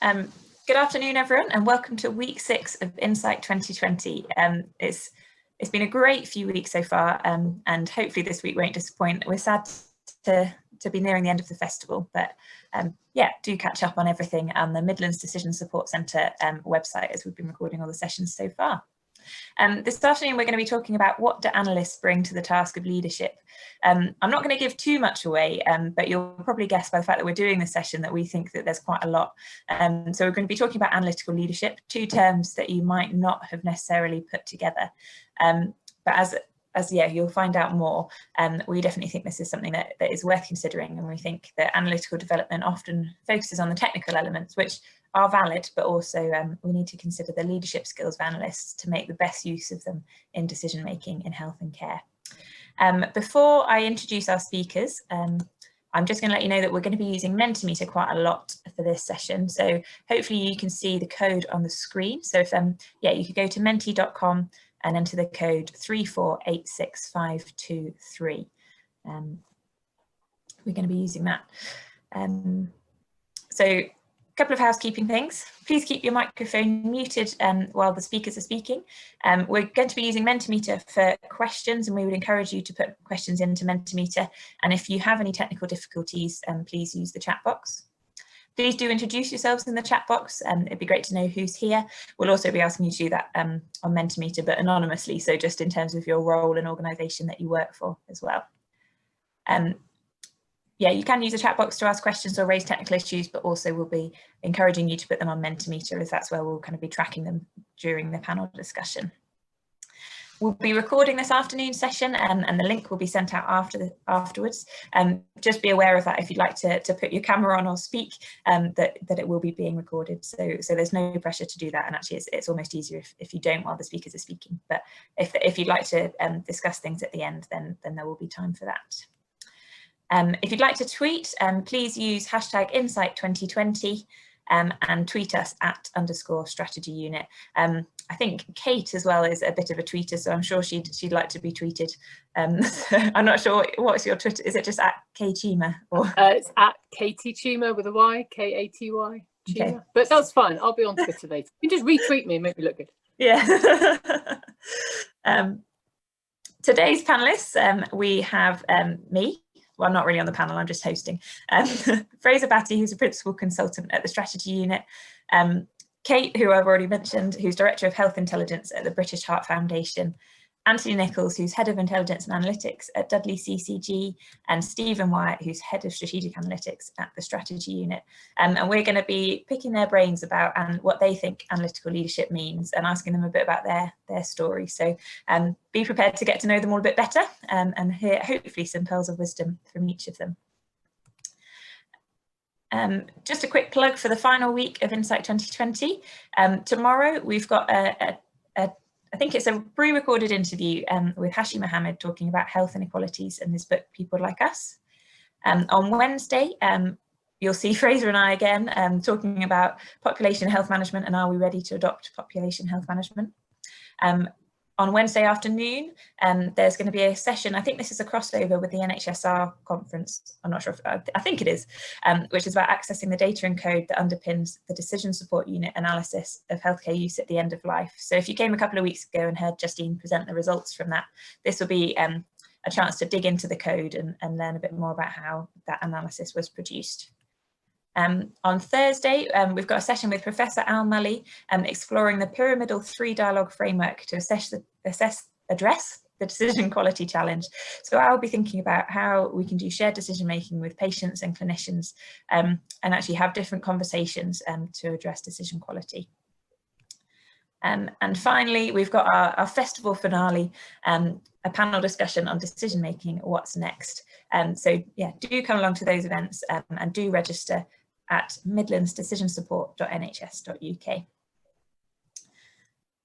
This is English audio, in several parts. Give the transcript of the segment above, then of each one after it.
Good afternoon, everyone, and welcome to week 6 of Insight 2020. It's been a great few weeks so far, and hopefully this week won't disappoint. We're sad to be nearing the end of the festival, but yeah, do catch up on everything on the Midlands Decision Support Centre website as we've been recording all the sessions so far. This afternoon, we're going to be talking about what do analysts bring to the task of leadership. I'm not going to give too much away, but you'll probably guess by the fact that we're doing this session that we think that there's quite a lot. So we're going to be talking about analytical leadership, two terms that you might not have necessarily put together. But as you'll find out more, we definitely think this is something that is worth considering, and we think that analytical development often focuses on the technical elements, which are valid, but also we need to consider the leadership skills of analysts to make the best use of them in decision making in health and care. Before I introduce our speakers, I'm just going to let you know that we're going to be using Mentimeter quite a lot for this session, so hopefully you can see the code on the screen. So if you could go to menti.com and enter the code 3486523. We're going to be using that. So a couple of housekeeping things. Please keep your microphone muted while the speakers are speaking. We're going to be using Mentimeter for questions, and we would encourage you to put questions into Mentimeter. And if you have any technical difficulties, please use the chat box. Please do introduce yourselves in the chat box, and it'd be great to know who's here. We'll also be asking you to do that on Mentimeter, but anonymously, so just in terms of your role and organisation that you work for as well. Yeah, you can use the chat box to ask questions or raise technical issues, but also we'll be encouraging you to put them on Mentimeter, as that's where we'll kind of be tracking them during the panel discussion. We'll be recording this afternoon session, and the link will be sent out afterwards. Just be aware of that if you'd like to put your camera on or speak, that it will be being recorded. So there's no pressure to do that, and actually it's almost easier if you don't while the speakers are speaking. But if you'd like to discuss things at the end, then there will be time for that. If you'd like to tweet, please use hashtag Insight2020 and tweet us at @_strategy-unit. I think Kate as well is a bit of a tweeter, so I'm sure she'd like to be tweeted. So I'm not sure, what's your Twitter? Is it just at Cheema? Or? It's at Katie Cheema with a Y, Katy. Cheema. Okay. But that's fine. I'll be on Twitter later. You can just retweet me and make me look good. Yeah. Today's panelists, we have me. Well, I'm not really on the panel, I'm just hosting. Fraser Battye, who's a principal consultant at the strategy unit. Kate, who I've already mentioned, who's Director of Health Intelligence at the British Heart Foundation. Anthony Nicholls, who's Head of Intelligence and Analytics at Dudley CCG, and Stephen Wyatt, who's Head of Strategic Analytics at the Strategy Unit. And we're going to be picking their brains about what they think analytical leadership means and asking them a bit about their story. So be prepared to get to know them all a bit better and hear hopefully some pearls of wisdom from each of them. Just a quick plug for the final week of Insight 2020. Tomorrow we've got I think it's a pre-recorded interview with Hashi Mohammed talking about health inequalities and his book, People Like Us. On Wednesday, you'll see Fraser and I again talking about population health management and are we ready to adopt population health management. On Wednesday afternoon, there's going to be a session, I think this is a crossover with the NHSR conference, I'm not sure if, I think it is, which is about accessing the data and code that underpins the decision support unit analysis of healthcare use at the end of life. So if you came a couple of weeks ago and heard Justine present the results from that, this will be a chance to dig into the code and learn a bit more about how that analysis was produced. On Thursday, we've got a session with Professor Al Mully exploring the pyramidal 3 dialogue framework to address the decision quality challenge. So I'll be thinking about how we can do shared decision making with patients and clinicians and actually have different conversations to address decision quality. And finally, we've got our festival finale, a panel discussion on decision making, what's next. So yeah, do come along to those events and do register at midlandsdecisionsupport.nhs.uk.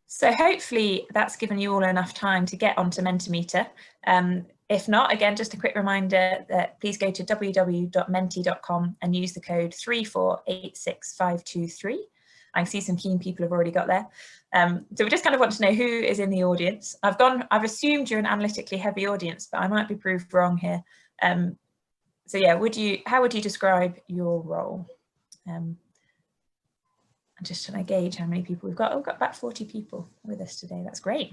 So hopefully that's given you all enough time to get onto Mentimeter. If not, again, just a quick reminder that please go to www.menti.com and use the code 3486523. I can see some keen people have already got there. So we just kind of want to know who is in the audience. I've assumed you're an analytically heavy audience, but I might be proved wrong here. So yeah, how would you describe your role? I'm just trying to gauge how many people we've got. Oh, we've got about 40 people with us today. That's great.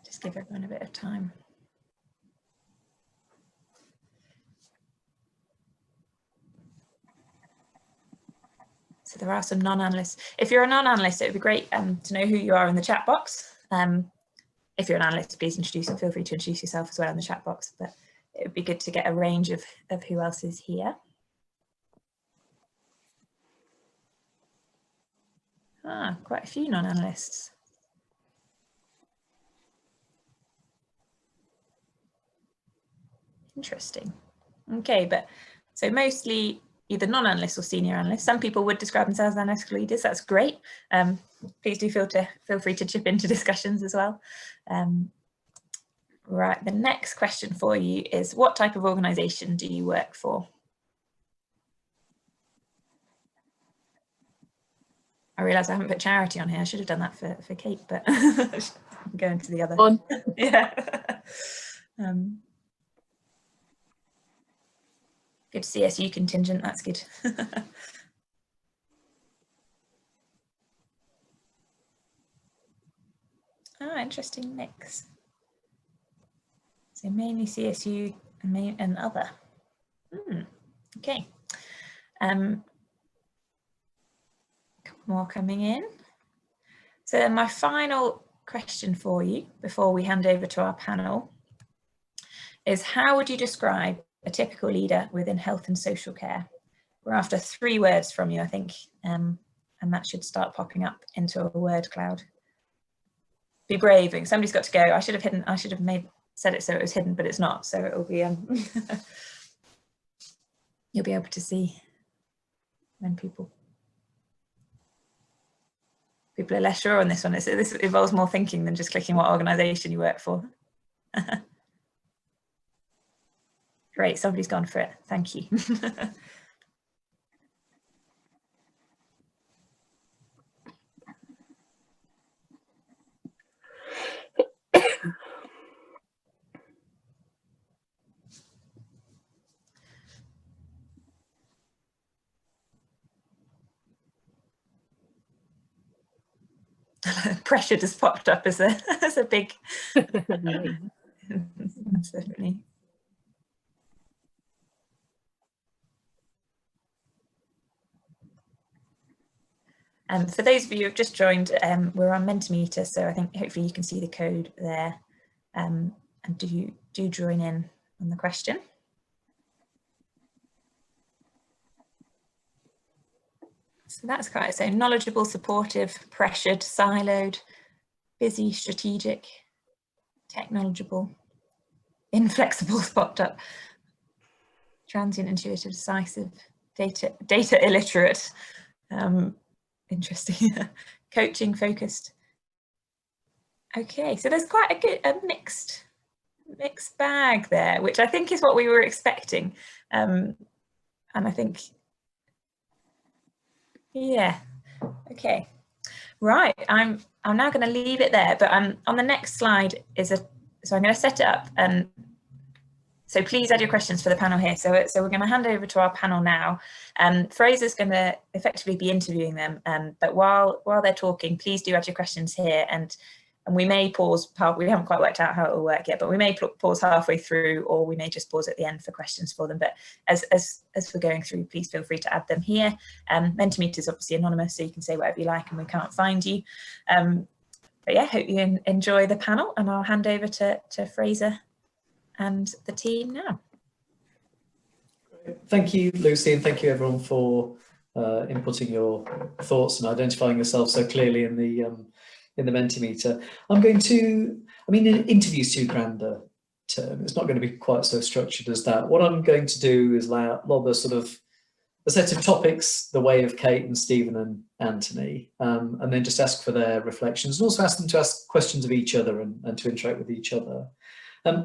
Just give everyone a bit of time. So there are some non-analysts. If you're a non-analyst, it would be great to know who you are in the chat box. If you're an analyst, please introduce and feel free to introduce yourself as well in the chat box, but it would be good to get a range of who else is here. Ah, quite a few non-analysts. Interesting. Okay, but so mostly either non-analysts or senior analysts. Some people would describe themselves as analytical leaders. That's great. Please do feel free to chip into discussions as well. Right, the next question for you is, what type of organisation do you work for? I realise I haven't put charity on here. I should have done that for Kate, but I'm going to the other. On. Yeah. Good CSU contingent, that's good. Ah, interesting mix. So mainly CSU and other. Okay. Couple more coming in. So then my final question for you before we hand over to our panel is, how would you describe a typical leader within health and social care? We're after 3 words from you, I think, and that should start popping up into a word cloud. Be brave. Somebody's got to go. I should have said it so it was hidden, but it's not. So it will be. You'll be able to see when people are less sure on this one. This involves more thinking than just clicking what organisation you work for. Great, somebody's gone for it. Thank you. Pressure just popped up as a big. That's definitely. For those of you who have just joined, we're on Mentimeter, so I think hopefully you can see the code there, and do join in on the question. So that's quite, so knowledgeable, supportive, pressured, siloed, busy, strategic, technological, inflexible popped up, transient, intuitive, decisive, data illiterate, interesting, coaching focused. Okay, so there's quite a mixed bag there, which I think is what we were expecting, and I think. Yeah, okay, right, I'm now going to leave it there, but on the next slide so I'm going to set it up, and so please add your questions for the panel here. So we're going to hand over to our panel now. Fraser's going to effectively be interviewing them, but while they're talking, please do add your questions here, and we may pause. We haven't quite worked out how it will work yet, but we may pause halfway through, or we may just pause at the end for questions for them. But as we're going through, please feel free to add them here. Mentimeter is obviously anonymous, so you can say whatever you like, and we can't find you. But yeah, hope you enjoy the panel, and I'll hand over to Fraser and the team now. Thank you, Lucy, and thank you everyone for inputting your thoughts and identifying yourself so clearly in the Mentimeter. I'm going to, an interview's too grand a term. It's not going to be quite so structured as that. What I'm going to do is lob a set of topics the way of Kate and Stephen and Anthony, and then just ask for their reflections, and also ask them to ask questions of each other and to interact with each other.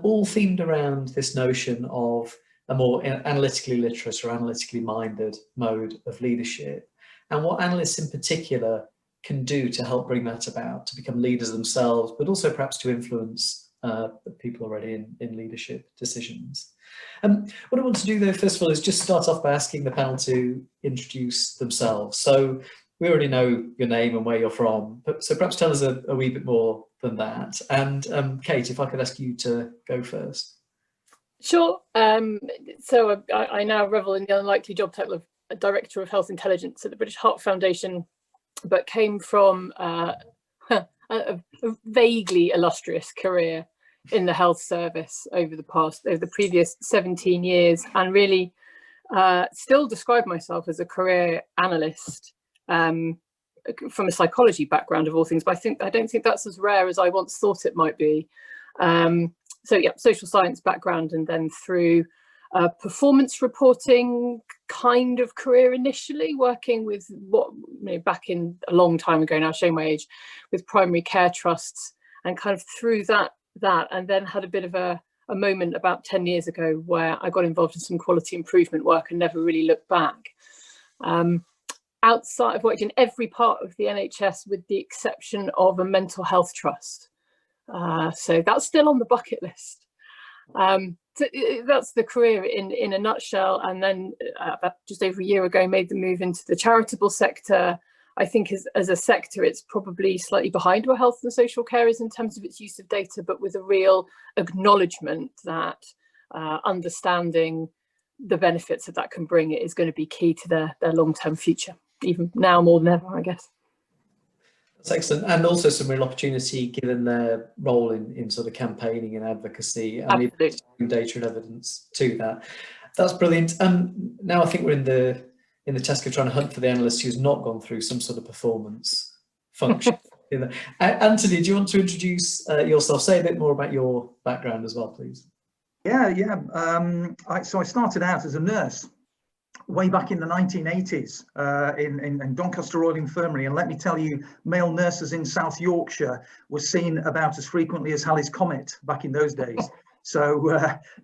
All themed around this notion of a more analytically literate or analytically minded mode of leadership, and what analysts in particular can do to help bring that about, to become leaders themselves, but also perhaps to influence people already in leadership decisions. What I want to do though, first of all, is just start off by asking the panel to introduce themselves. So we already know your name and where you're from, but so perhaps tell us a wee bit more than that. And Kate, if I could ask you to go first. Sure. So I now revel in the unlikely job title of Director of Health Intelligence at the British Heart Foundation, but came from a vaguely illustrious career in the health service over the previous 17 years, and really still describe myself as a career analyst from a psychology background of all things, but I don't think that's as rare as I once thought it might be. So yeah, social science background, and then through performance reporting kind of career initially, working with back in a long time ago now, showing my age, with primary care trusts, and kind of through that, and then had a bit of a moment about 10 years ago where I got involved in some quality improvement work and never really looked back. Outside, I've worked in every part of the NHS with the exception of a mental health trust. So that's still on the bucket list. So that's the career in a nutshell. And then about just over a year ago, made the move into the charitable sector. I think as a sector, it's probably slightly behind where health and social care is in terms of its use of data, but with a real acknowledgement that understanding the benefits that can bring it is going to be key to their long-term future, even now more than ever, I guess. That's excellent, and also some real opportunity given their role in sort of campaigning and advocacy and data and evidence to that. That's brilliant. Now I think we're in the task of trying to hunt for the analyst who's not gone through some sort of performance function. Anthony, do you want to introduce yourself? Say a bit more about your background as well, please. Yeah. So I started out as a nurse way back in the 1980s in Doncaster Royal Infirmary, and let me tell you, male nurses in South Yorkshire were seen about as frequently as Halley's Comet back in those days. So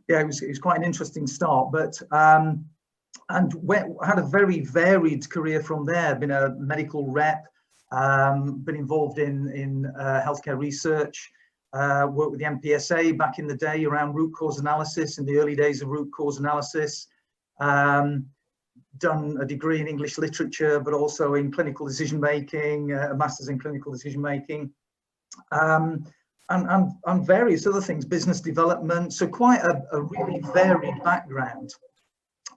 yeah, it was quite an interesting start, but I had a very varied career from there. Been a medical rep, been involved in healthcare research, worked with the MPSA back in the day around root cause analysis, in the early days of root cause analysis. Done a degree in English literature, but also in clinical decision making, a master's in clinical decision making, and various other things, business development. So quite a really varied background.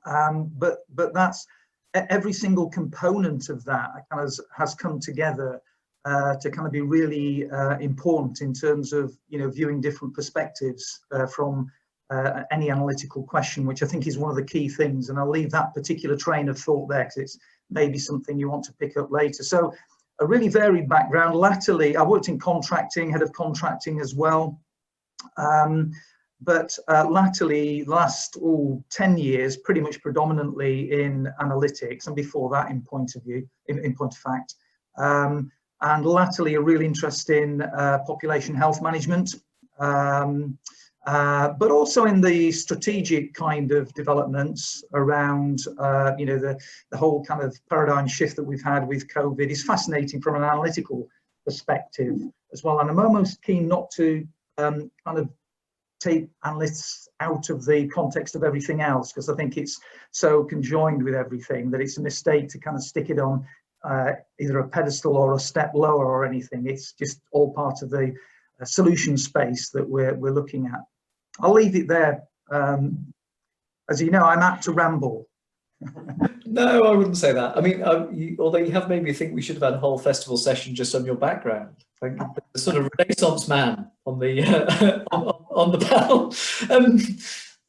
But that's every single component of that kind of has come together to kind of be really important in terms of viewing different perspectives from any analytical question, which I think is one of the key things. And I'll leave that particular train of thought there because it's maybe something you want to pick up later. So a really varied background. Latterly, I worked in contracting, head of contracting as well. But latterly, last 10 years, pretty much predominantly in analytics, and before that in point of fact. And latterly, a real interest in population health management. But also in the strategic kind of developments around, the whole kind of paradigm shift that we've had with COVID is fascinating from an analytical perspective as well. And I'm almost keen not to kind of take analysts out of the context of everything else, because I think it's so conjoined with everything that it's a mistake to kind of stick it on either a pedestal or a step lower or anything. It's just all part of the solution space that we're looking at. I'll leave it there. As you know, I'm apt to ramble. No, I wouldn't say that. I mean, although you have made me think we should have had a whole festival session just on your background. Like the sort of Renaissance man on the on the panel.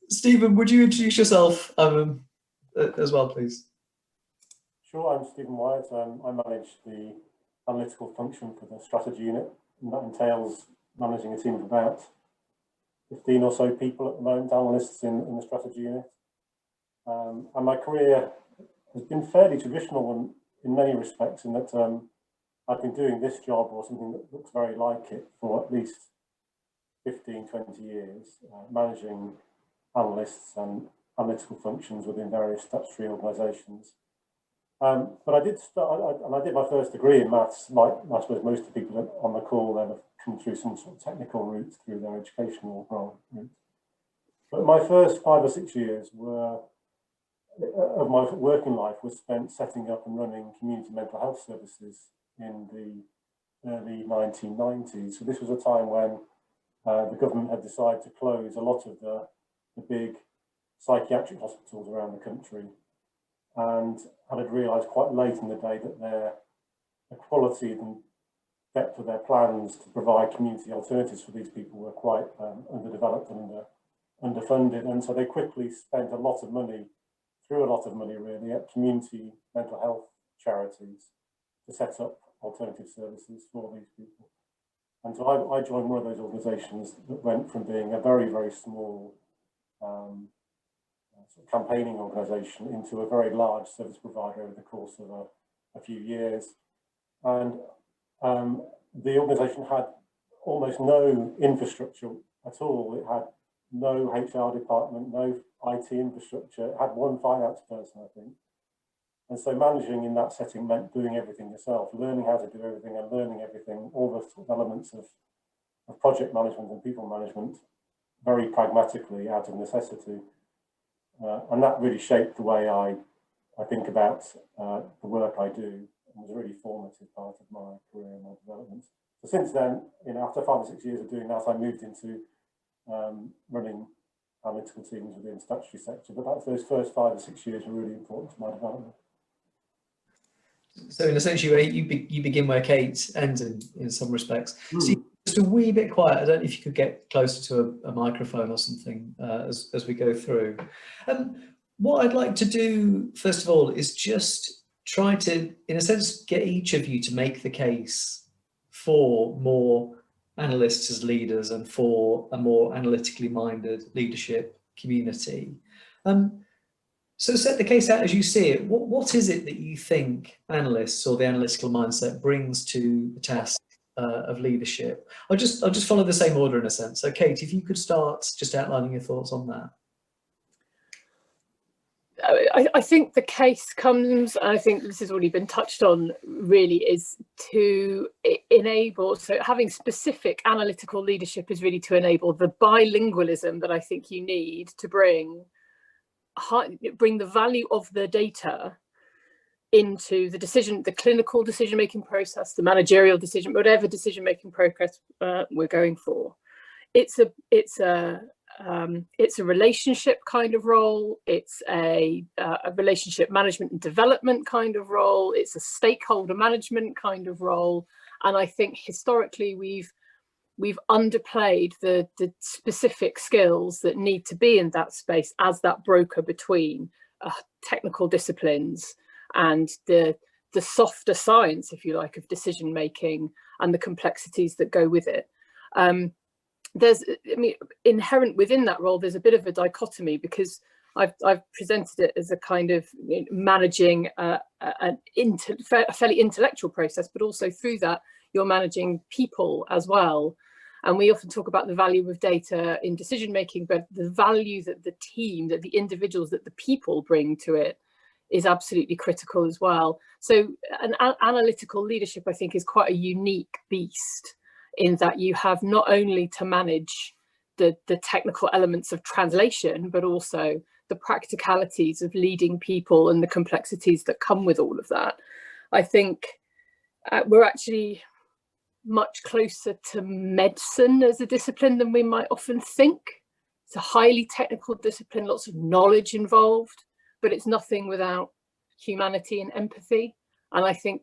Stephen, would you introduce yourself as well, please? Sure, I'm Stephen Wyatt. I manage the analytical function for the strategy unit, and that entails managing a team of about 15 or so people at the moment, analysts in the strategy unit. And my career has been fairly traditional in many respects, in that I've been doing this job or something that looks very like it for at least 15, 20 years, managing analysts and analytical functions within various statutory organisations. But I did start, and I did my first degree in maths, like I suppose most of the people on the call then have come through some sort of technical route through their educational route. But my first 5 or 6 years of my working life was spent setting up and running community mental health services in the early 1990s. So this was a time when the government had decided to close a lot of the big psychiatric hospitals around the country, and had realised quite late in the day that the quality and depth of their plans to provide community alternatives for these people were quite underdeveloped and underfunded. And so they quickly spent a lot of money, threw a lot of money really, at community mental health charities to set up alternative services for these people. And so I joined one of those organisations that went from being a very, very small sort of campaigning organisation into a very large service provider over the course of a few years. And the organisation had almost no infrastructure at all. It had no HR department, no IT infrastructure. It had one finance person, I think. And so managing in that setting meant doing everything yourself, learning how to do everything and learning everything, all the sort of elements of project management and people management, very pragmatically out of necessity. And that really shaped the way I think about the work I do, and was a really formative part of my career and my development. So since then, after 5 or 6 years of doing that, I moved into running analytical teams within the statutory sector. But those first 5 or 6 years were really important to my development. So in a sense, you begin where Kate ends in some respects. So just a wee bit quiet. I don't know if you could get closer to a microphone or something as we go through. What I'd like to do, first of all, is just try to, in a sense, get each of you to make the case for more analysts as leaders and for a more analytically minded leadership community. So set the case out as you see it. What is it that you think analysts or the analytical mindset brings to the task of leadership? I'll just follow the same order in a sense. So Kate, if you could start just outlining your thoughts on that. I think the case comes, and I think this has already been touched on, really is to enable, so having specific analytical leadership is really to enable the bilingualism that I think you need to bring the value of the data into the clinical decision-making process, the managerial decision, whatever decision-making process we're going for. It's a relationship kind of role. It's a relationship management and development kind of role. It's a stakeholder management kind of role. And I think historically we've underplayed the specific skills that need to be in that space as that broker between technical disciplines and the softer science, if you like, of decision making and the complexities that go with it. Inherent within that role, there's a bit of a dichotomy, because I've presented it as a kind of managing a fairly intellectual process, but also through that you're managing people as well. And we often talk about the value of data in decision making, but the value that the team, that the individuals, that the people bring to it is absolutely critical as well. So an analytical leadership, I think, is quite a unique beast, in that you have not only to manage the technical elements of translation, but also the practicalities of leading people and the complexities that come with all of that. I think we're actually much closer to medicine as a discipline than we might often think. It's a highly technical discipline, lots of knowledge involved, but it's nothing without humanity and empathy. And I think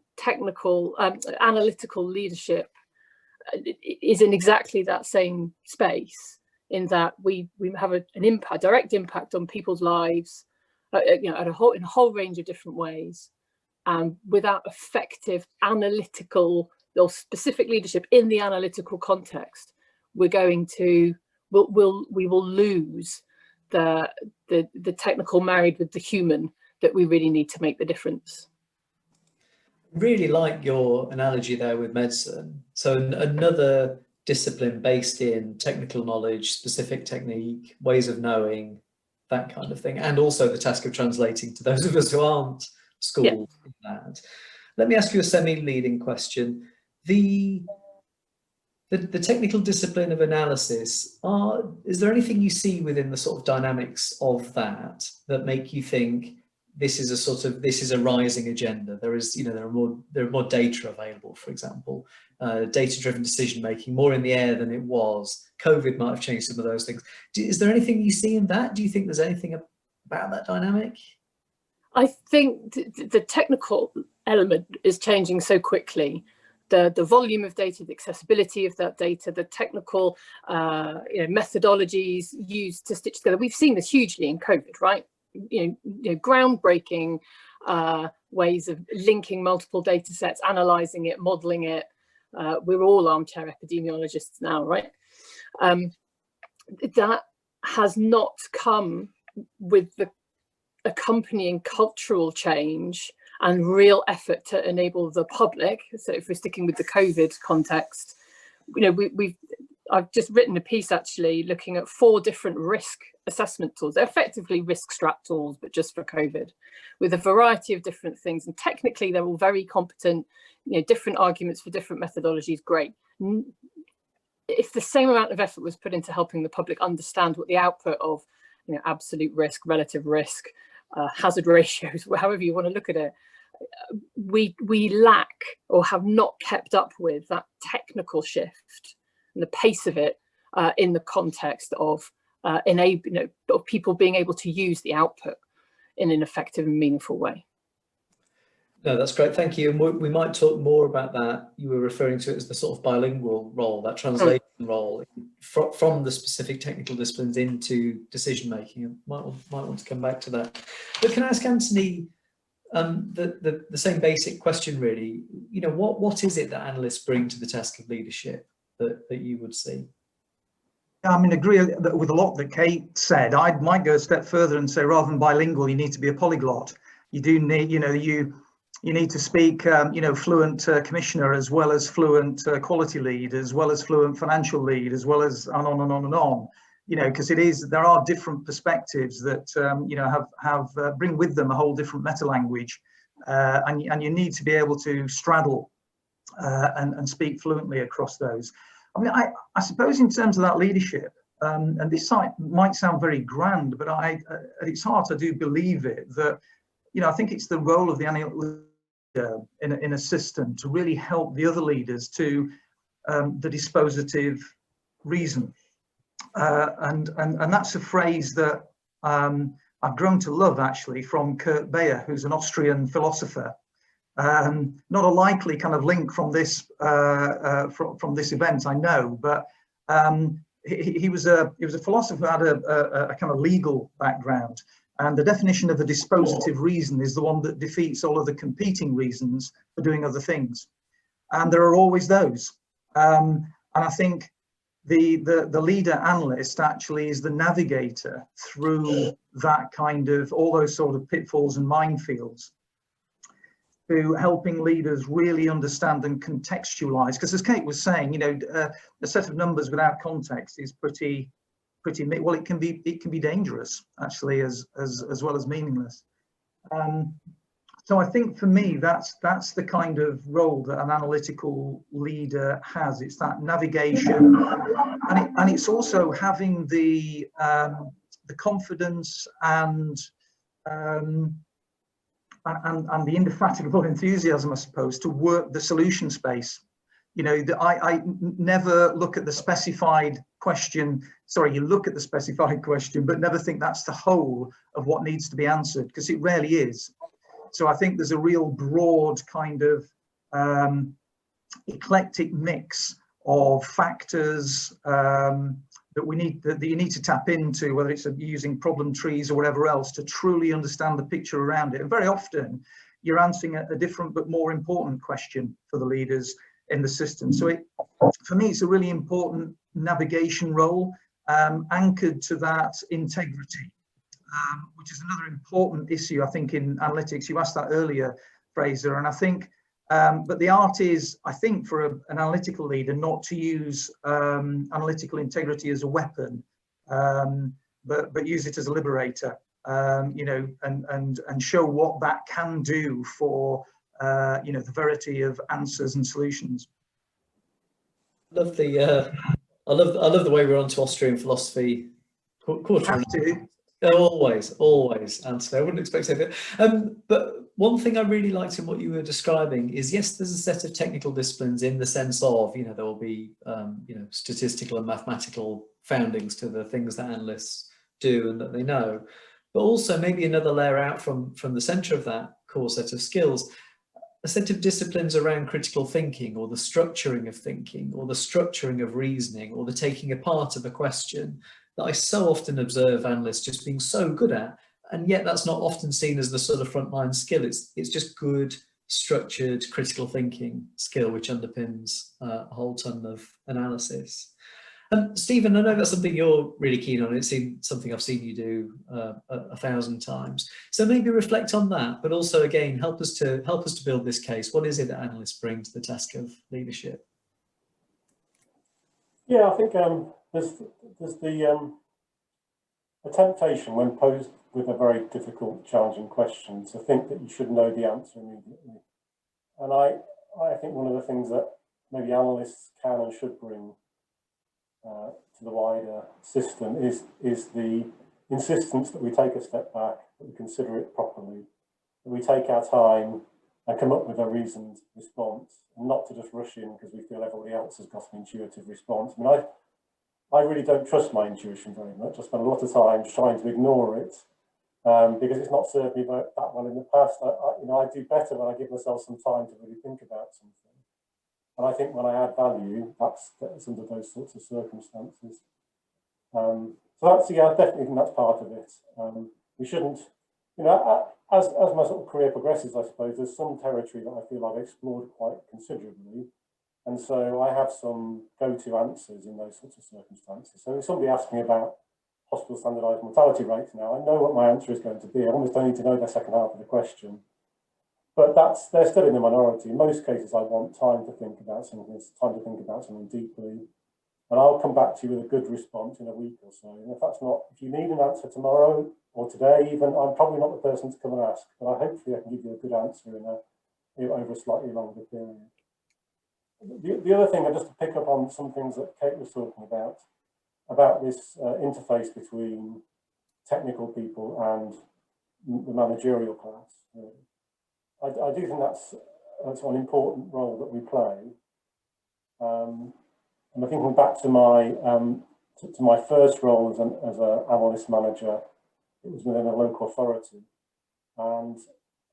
analytical leadership is in exactly that same space, in that we have an impact, direct impact on people's lives, in a whole range of different ways. Without effective analytical or specific leadership in the analytical context, we will lose the technical married with the human that we really need to make the difference. Really like your analogy there with medicine. So another discipline based in technical knowledge, specific technique, ways of knowing, that kind of thing, and also the task of translating to those of us who aren't schooled in that. Let me ask you a semi-leading question. The the technical discipline of analysis, is there anything you see within the sort of dynamics of that make you think this is a rising agenda? There is, there are more data available, for example, data-driven decision making more in the air than it was. COVID might have changed some of those things. Is there anything you see in that? Do you think there's anything about that dynamic? I think the technical element is changing so quickly. The volume of data, the accessibility of that data, the technical methodologies used to stitch together. We've seen this hugely in COVID, right? Groundbreaking ways of linking multiple data sets, analysing it, modelling it. We're all armchair epidemiologists now, right? That has not come with the accompanying cultural change and real effort to enable the public. So if we're sticking with the COVID context, I've just written a piece actually looking at 4 different risk assessment tools. They're effectively risk strat tools, but just for COVID, with a variety of different things. And technically, they're all very competent, different arguments for different methodologies, great. If the same amount of effort was put into helping the public understand what the output of absolute risk, relative risk, hazard ratios, however you want to look at it, we lack or have not kept up with that technical shift and the pace of it in the context of of people being able to use the output in an effective and meaningful way. No, that's great, thank you. And we might talk more about that. You were referring to it as the sort of bilingual role, that translation role from the specific technical disciplines into decision making. And might want to come back to that. But can I ask Anthony the same basic question, really? What is it that analysts bring to the task of leadership that you would see? I mean, agree with a lot that Kate said. I might go a step further and say, rather than bilingual, you need to be a polyglot. You do need, you need to speak, fluent commissioner, as well as fluent quality lead, as well as fluent financial lead, as well as and on and on and on. Because there are different perspectives that bring with them a whole different meta language, and you need to be able to straddle and speak fluently across those. I mean, I suppose in terms of that leadership, and this might sound very grand, but at its heart, I do believe it, that, I think it's the role of the analytical leader in a system to really help the other leaders to the dispositive reason. And that's a phrase that I've grown to love, actually, from Kurt Bayer, who's an Austrian philosopher. Not a likely kind of link from this event, I know, but he was a philosopher who had a kind of legal background, and the definition of a dispositive reason is the one that defeats all of the competing reasons for doing other things, and there are always those. And I think the leader analyst actually is the navigator through that kind of all those sort of pitfalls and minefields, to helping leaders really understand and contextualize. Because as Kate was saying, a set of numbers without context is pretty well, it can be dangerous, actually, as well as meaningless. So I think for me, that's the kind of role that an analytical leader has. It's that navigation, and it's also having the confidence and the indefatigable enthusiasm, I suppose, to work the solution space. I never look at the specified question. Sorry, you look at the specified question, but never think that's the whole of what needs to be answered, because it rarely is. So I think there's a real broad kind of eclectic mix of factors that you need to tap into, whether it's using problem trees or whatever else, to truly understand the picture around it. And very often you're answering a different but more important question for the leaders in the system. So for me, it's a really important navigation role, anchored to that integrity, which is another important issue, I think, in analytics. You asked that earlier, Fraser, and I think, but the art is, I think, for an analytical leader not to use analytical integrity as a weapon, but use it as a liberator, and show what that can do for the verity of answers and solutions. love the I love the way we're on to Austrian philosophy. Have to. Always, Anthony. I wouldn't expect anything. But one thing I really liked in what you were describing is, yes, there's a set of technical disciplines in the sense of, you know, there will be, you know, statistical and mathematical foundings to the things that analysts do and that they know, but also maybe another layer out from the center of that core set of skills, a set of disciplines around critical thinking, or the structuring of thinking, or the structuring of reasoning, or the taking apart of a question that I so often observe analysts just being so good at, and yet that's not often seen as the sort of frontline skill. It's just good, structured, critical thinking skill, which underpins a whole ton of analysis. Stephen, I know that's something you're really keen on. It's something I've seen you do 1,000 times. So maybe reflect on that, but also again help us to build this case. What is it that analysts bring to the task of leadership? Yeah, I think there's the temptation when posed with a very difficult, challenging question to think that you should know the answer immediately. And I think one of the things that maybe analysts can and should bring to the wider system is the insistence that we take a step back, that we consider it properly, that we take our time and come up with a reasoned response, and not to just rush in because we feel everybody else has got an intuitive response. I mean, I really don't trust my intuition very much. I spend a lot of time trying to ignore it because it's not served me that well in the past. I do better when I give myself some time to really think about something. And I think when I add value, that's under those sorts of circumstances. So that's, yeah, I definitely think that's part of it. We shouldn't, you know, as my sort of career progresses, I suppose, there's some territory that I feel I've explored quite considerably. And so I have some go-to answers in those sorts of circumstances. So if somebody asks me about hospital standardised mortality rates now, I know what my answer is going to be. I almost don't need to know the second half of the question. But they're still in the minority. In most cases, I want time to think about something deeply. And I'll come back to you with a good response in a week or so. And if you need an answer tomorrow or today even, I'm probably not the person to come and ask, but hopefully I can give you a good answer over a slightly longer period. The other thing, just to pick up on some things that Kate was talking about this interface between technical people and the managerial class. I do think that's an important role that we play. And I think back to my first role as an analyst manager, it was within a local authority, and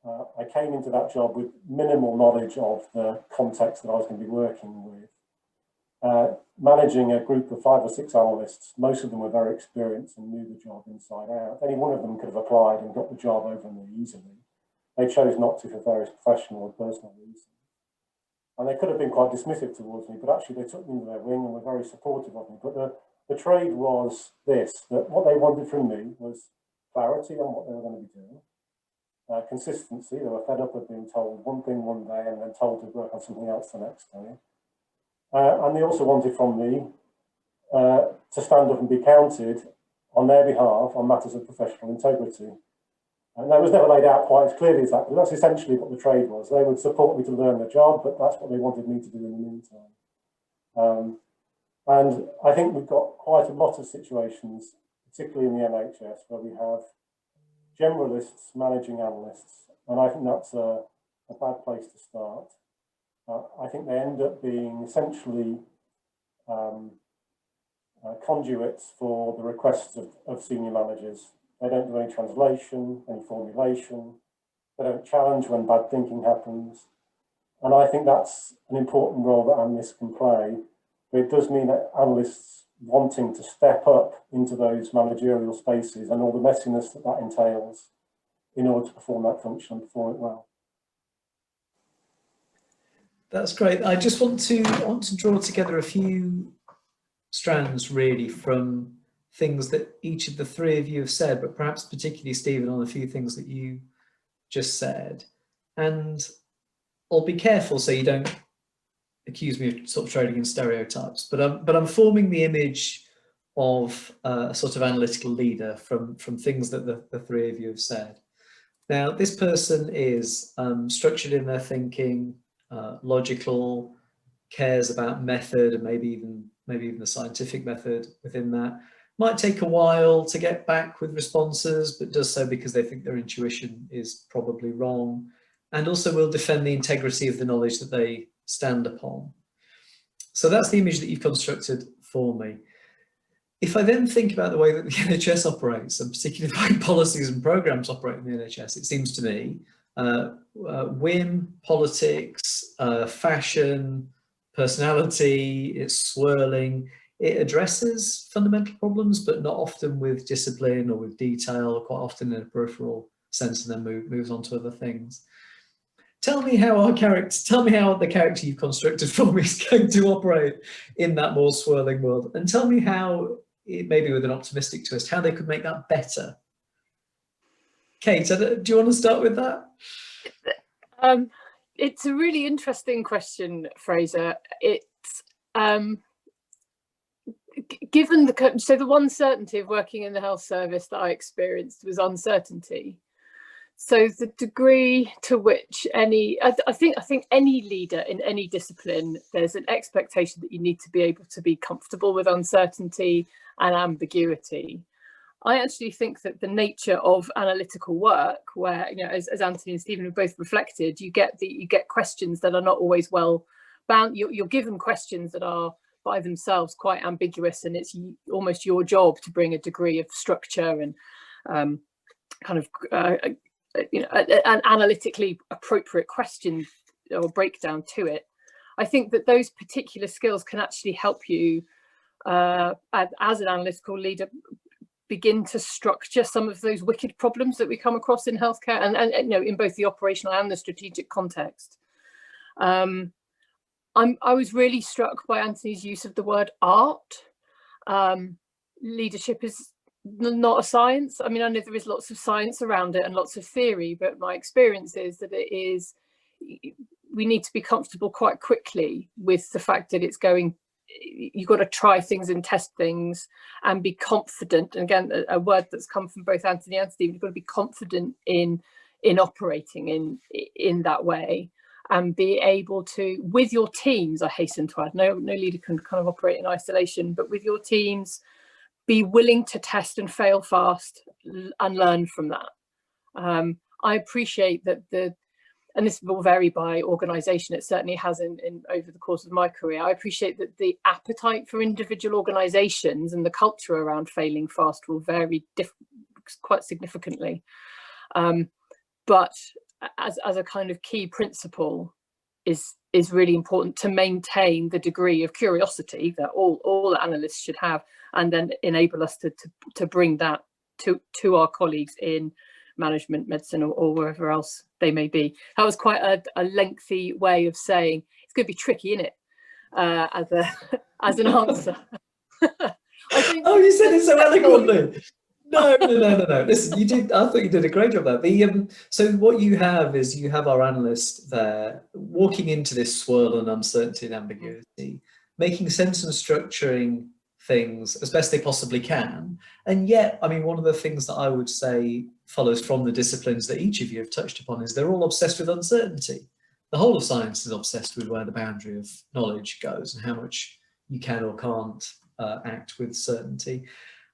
I came into that job with minimal knowledge of the context that I was going to be working with. Managing a group of 5 or 6 analysts, most of them were very experienced and knew the job inside out. Any one of them could have applied and got the job over me easily. They chose not to for various professional and personal reasons. And they could have been quite dismissive towards me, but actually they took me under their wing and were very supportive of me. But the trade was this, that what they wanted from me was clarity on what they were going to be doing, consistency. They were fed up of being told one thing one day and then told to work on something else the next day. And they also wanted from me to stand up and be counted on their behalf on matters of professional integrity. And that was never laid out quite as clearly as that, but that's essentially what the trade was. They would support me to learn the job, but that's what they wanted me to do in the meantime. And I think we've got quite a lot of situations, particularly in the NHS, where we have generalists managing analysts, and I think that's a bad place to start. I think they end up being essentially conduits for the requests of senior managers. They don't do any translation, any formulation. They don't challenge when bad thinking happens. And I think that's an important role that analysts can play. But it does mean that analysts wanting to step up into those managerial spaces and all the messiness that entails in order to perform that function and perform it well. That's great. I just want to draw together a few strands really from things that each of the 3 of you have said, but perhaps particularly Stephen on a few things that you just said. And I'll be careful so you don't accuse me of sort of trading in stereotypes, but I'm forming the image of a sort of analytical leader from things that the 3 of you have said. Now, this person is structured in their thinking, logical, cares about method and maybe even the scientific method within that. Might take a while to get back with responses, but does so because they think their intuition is probably wrong, and also will defend the integrity of the knowledge that they stand upon. So that's the image that you've constructed for me. If I then think about the way that the NHS operates, and particularly the way policies and programs operate in the NHS, it seems to me whim, politics, fashion, personality, it's swirling. It addresses fundamental problems, but not often with discipline or with detail, or quite often in a peripheral sense, and then moves on to other things. Tell me how the character you've constructed for me is going to operate in that more swirling world, and tell me how, maybe with an optimistic twist, how they could make that better. Kate, do you want to start with that? It's a really interesting question, Fraser. It's given the one certainty of working in the health service that I experienced was uncertainty. So the degree to which I think any leader in any discipline, there's an expectation that you need to be able to be comfortable with uncertainty and ambiguity. I actually think that the nature of analytical work, where, you know, as Anthony and Stephen have both reflected, you get questions that are not always well bound. You're given questions that are by themselves quite ambiguous, and it's almost your job to bring a degree of structure and an analytically appropriate question or breakdown to it. I think that those particular skills can actually help you as an analytical leader begin to structure some of those wicked problems that we come across in healthcare, and you know, in both the operational and the strategic context. I was really struck by Anthony's use of the word art. Leadership is not a science. I mean, I know there is lots of science around it and lots of theory, but my experience is that we need to be comfortable quite quickly with the fact that you've got to try things and test things and be confident. And again, a word that's come from both Anthony and Stephen, you've got to be confident in operating in that way, and be able to, with your teams, I hasten to add, no leader can kind of operate in isolation, but with your teams, be willing to test and fail fast and learn from that. I appreciate that and this will vary by organisation, it certainly has in over the course of my career. I appreciate that the appetite for individual organisations and the culture around failing fast will vary quite significantly. But as a kind of key principle is really important to maintain the degree of curiosity that all analysts should have, and then enable us to bring that to our colleagues in management, medicine, or wherever else they may be. That was quite a lengthy way of saying it's going to be tricky, isn't it? As an answer. Oh, you said it so eloquently. No. Listen, you did. I thought you did a great job there. So what you have is you have our analyst there walking into this swirl and uncertainty and ambiguity, making sense and structuring things as best they possibly can. And yet, I mean, one of the things that I would say follows from the disciplines that each of you have touched upon is they're all obsessed with uncertainty. The whole of science is obsessed with where the boundary of knowledge goes and how much you can or can't act with certainty.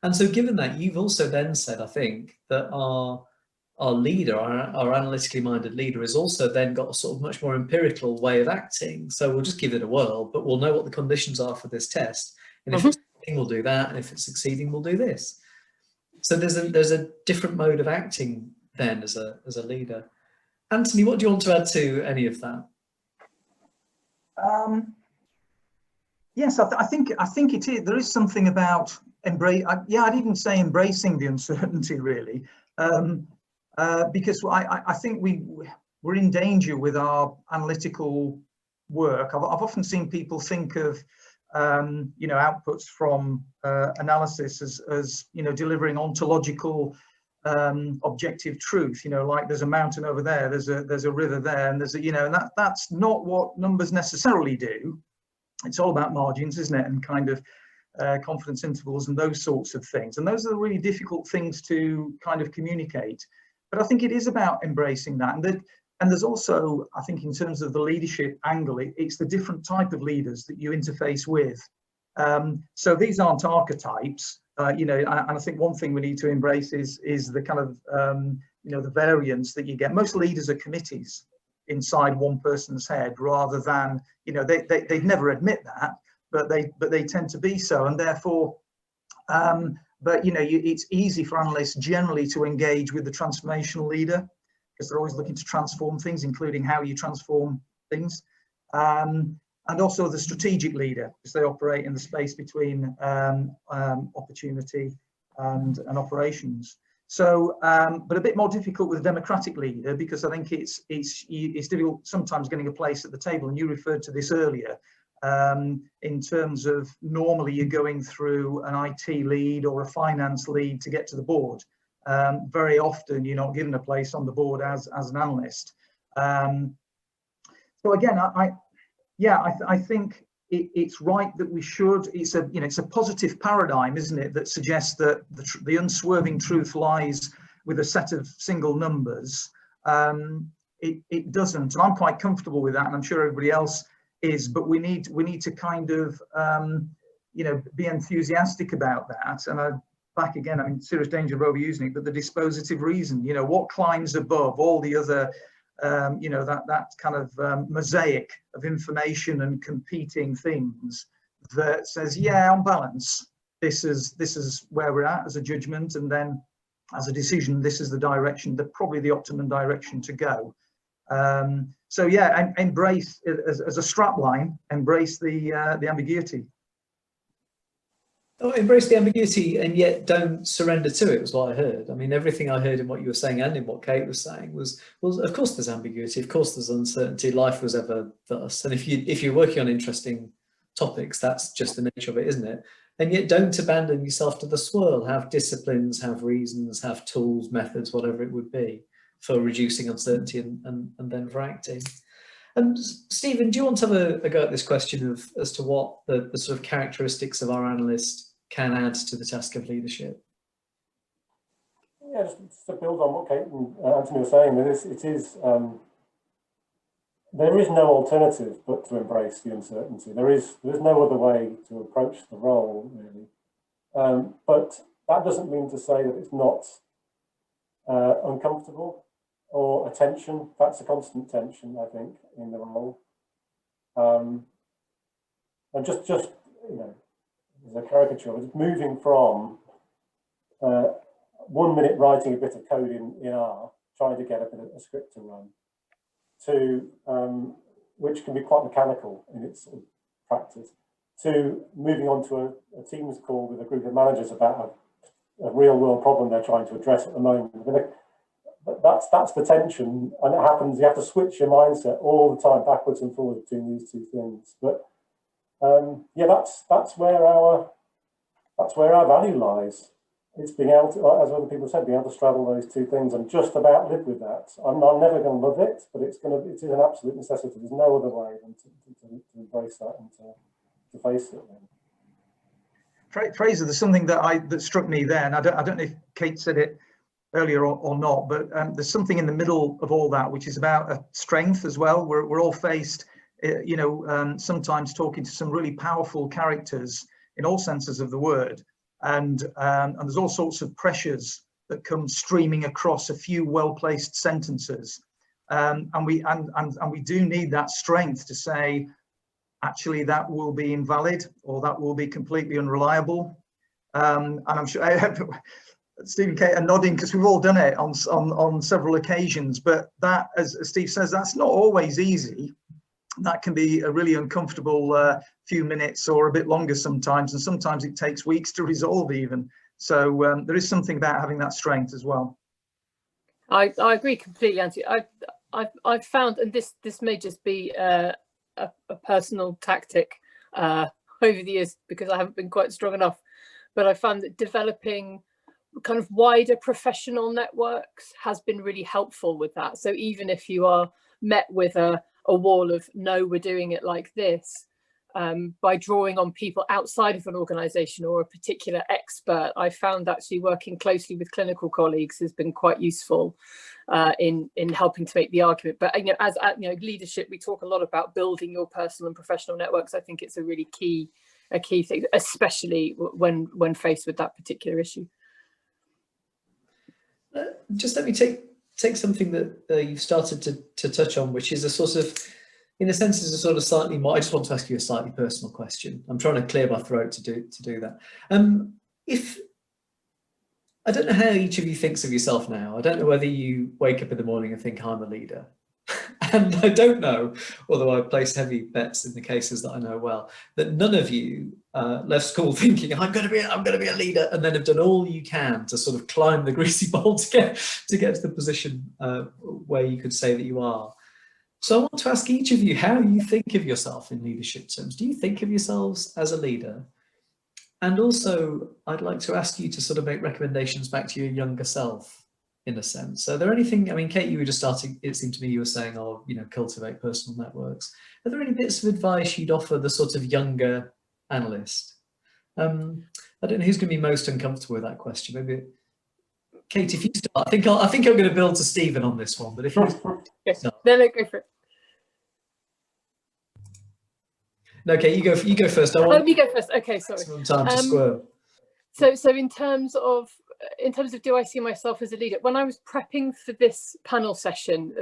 And so given that, you've also then said, I think, that our leader, our analytically minded leader, has also then got a sort of much more empirical way of acting. So we'll just give it a whirl, but we'll know what the conditions are for this test. And if it's succeeding, we'll do that. And if it's succeeding, we'll do this. So there's a different mode of acting then as a leader. Anthony, what do you want to add to any of that? Yes, I think it is. There is something about I'd even say embracing the uncertainty, really, because I think we're in danger with our analytical work. I've often seen people think of outputs from analysis as delivering ontological objective truth, like there's a mountain over there, there's a river there, and and that's not what numbers necessarily do. It's all about margins, isn't it, and kind of confidence intervals and those sorts of things, and those are the really difficult things to kind of communicate. But I think it is about embracing that, and And there's also, I think, in terms of the leadership angle, it's the different type of leaders that you interface with. So these aren't archetypes, you know, and I think one thing we need to embrace is the kind of, you know, the variance that you get. Most leaders are committees inside one person's head, rather than, you know, they'd never admit that, but they tend to be so, and therefore, but you know, it's easy for analysts generally to engage with the transformational leader, because they're always looking to transform things, including how you transform things. And also the strategic leader, because they operate in the space between opportunity and operations. So, but a bit more difficult with a democratic leader, because I think it's difficult sometimes getting a place at the table. And you referred to this earlier, in terms of normally you're going through an IT lead or a finance lead to get to the board. Very often you're not given a place on the board as an analyst. So again, I think it's right that we should. It's a positive paradigm, isn't it, that suggests that the unswerving truth lies with a set of single numbers. It doesn't, and I'm quite comfortable with that, and I'm sure everybody else is. But we need to kind of be enthusiastic about that. And back again, I mean, serious danger of overusing it, but the dispositive reason, you know, what climbs above all the other, that kind of mosaic of information and competing things that says, yeah, on balance, this is where we're at as a judgment, and then as a decision, this is the direction, probably the optimum direction to go. So yeah, embrace as a strap line, embrace the ambiguity. Oh, embrace the ambiguity and yet don't surrender to it, was what I heard. I mean, everything I heard in what you were saying and in what Kate was saying was of course there's ambiguity, of course there's uncertainty. Life was ever thus, and if you're working on interesting topics, that's just the nature of it, isn't it? And yet don't abandon yourself to the swirl. Have disciplines, have reasons, have tools, methods, whatever it would be, for reducing uncertainty and then for acting. And Stephen, do you want to have a go at this question as to what the sort of characteristics of our analyst can add to the task of leadership? Yeah, just to build on what Kate and Anthony were saying, there is no alternative but to embrace the uncertainty. There's no other way to approach the role, really. But that doesn't mean to say that it's not uncomfortable or a tension. That's a constant tension, I think, in the role. And just you know, as a caricature, it's moving from 1 minute writing a bit of code in R, trying to get a script to run, to which can be quite mechanical in its sort of practice, to moving on to a Teams call with a group of managers about a real world problem they're trying to address at the moment. That's the tension, and it happens. You have to switch your mindset all the time, backwards and forwards between these two things. But yeah, that's where our value lies. It's being able to, as other people said, being able to straddle those two things and just about live with that. I'm never going to love it, but it is an absolute necessity. There's no other way than to embrace that and to face it. Fraser, there's something that struck me there, and I don't know if Kate said it earlier or not, but there's something in the middle of all that which is about strength as well. We're all faced, sometimes talking to some really powerful characters in all senses of the word, and there's all sorts of pressures that come streaming across a few well-placed sentences, and we do need that strength to say, actually, that will be invalid or that will be completely unreliable. And I'm sure Steve and Kate are nodding because we've all done it on several occasions. But that, as Steve says, that's not always easy. That can be a really uncomfortable few minutes or a bit longer sometimes, and sometimes it takes weeks to resolve even. So there is something about having that strength as well. I agree completely, Anthony. I've found, and this may just be a personal tactic over the years because I haven't been quite strong enough, but I found that developing kind of wider professional networks has been really helpful with that. So even if you are met with a wall of no, we're doing it like this, by drawing on people outside of an organisation or a particular expert. I found actually working closely with clinical colleagues has been quite useful in helping to make the argument. But as leadership, we talk a lot about building your personal and professional networks. I think it's a really key thing, especially when faced with that particular issue. Just let me take something that you've started to touch on, which is a sort of, in a sense, is a sort of slightly more. I just want to ask you a slightly personal question. I'm trying to clear my throat to do that. If I don't know how each of you thinks of yourself now. I don't know whether you wake up in the morning and think I'm a leader, and I don't know, although I place heavy bets in the cases that I know well, that none of you left school thinking I'm going to be a leader, and then have done all you can to sort of climb the greasy pole to get to the position where you could say that you are. So I want to ask each of you how you think of yourself in leadership terms. Do you think of yourselves as a leader? And also, I'd like to ask you to sort of make recommendations back to your younger self, in a sense. So, are there anything? I mean, Kate, you were just starting. It seemed to me you were saying, "Oh, cultivate personal networks." Are there any bits of advice you'd offer the sort of younger analyst? I don't know who's going to be most uncomfortable with that question. Maybe Kate, if you start. I think I'm going to build to Stephen on this one. But if you start. No, go for it. No, okay, you go first. Me go first. Okay, sorry. Some time to squirm. So in terms of do I see myself as a leader? When I was prepping for this panel session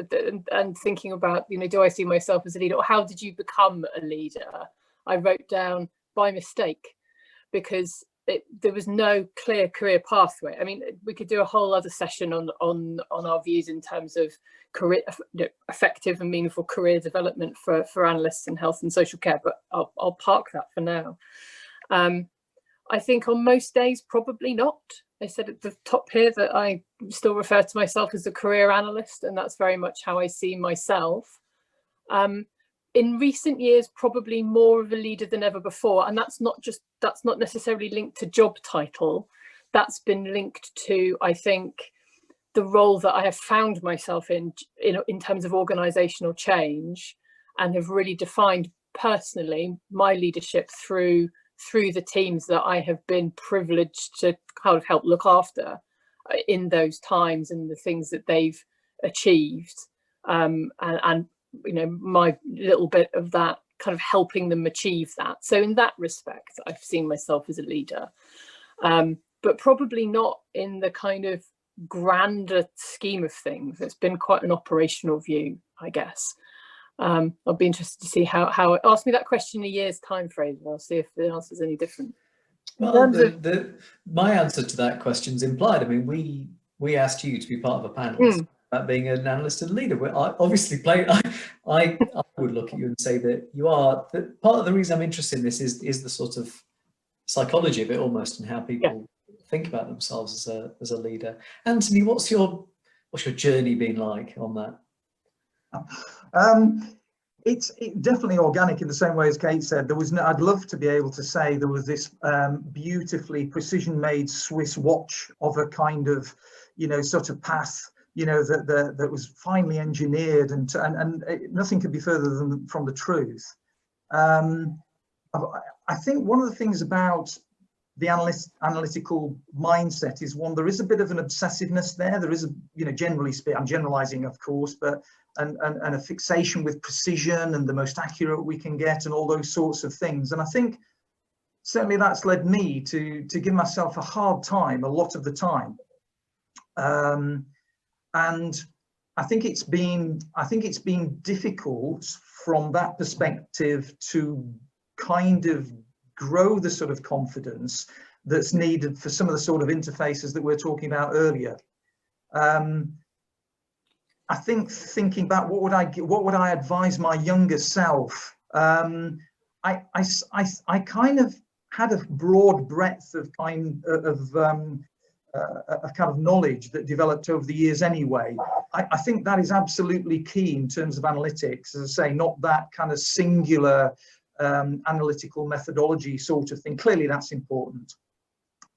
and thinking about, do I see myself as a leader, or how did you become a leader? I wrote down by mistake, because there was no clear career pathway. I mean, we could do a whole other session on our views in terms of career, effective and meaningful career development for analysts in health and social care, but I'll park that for now. I think on most days, probably not. I said at the top here that I still refer to myself as a career analyst, and that's very much how I see myself. In recent years, probably more of a leader than ever before, and that's not necessarily linked to job title. That's been linked to, I think, the role that I have found myself in terms of organisational change, and have really defined personally my leadership through the teams that I have been privileged to kind of help look after in those times, and the things that they've achieved, and my little bit of that kind of helping them achieve that. So in that respect, I've seen myself as a leader, but probably not in the kind of grander scheme of things. It's been quite an operational view, I guess. I'll be interested to see how ask me that question in a year's time, Fraser. I'll see if the answer is any different. Well, my answer to that question is implied. I mean, we asked you to be part of a panel about being an analyst and leader. I obviously I would look at you and say that you are. That part of the reason I'm interested in this is the sort of psychology of it almost, and how people think about themselves as a leader. Anthony, what's your journey been like on that? It's definitely organic in the same way as Kate said. There was I'd love to be able to say there was this beautifully precision-made Swiss watch of a kind of, sort of path, that was finely engineered, and nothing could be further from the truth. I think one of the things about the analytical mindset is, one, there is a bit of an obsessiveness there. There is generally speaking, I'm generalizing, of course, but and a fixation with precision and the most accurate we can get and all those sorts of things. And I think certainly that's led me to give myself a hard time a lot of the time. And I think it's been difficult from that perspective to kind of grow the sort of confidence that's needed for some of the sort of interfaces that we're talking about earlier. I think thinking back, what would I advise my younger self? I kind of had a broad breadth of kind of knowledge that developed over the years anyway. I think that is absolutely key in terms of analytics. As I say, not that kind of singular analytical methodology sort of thing. Clearly that's important.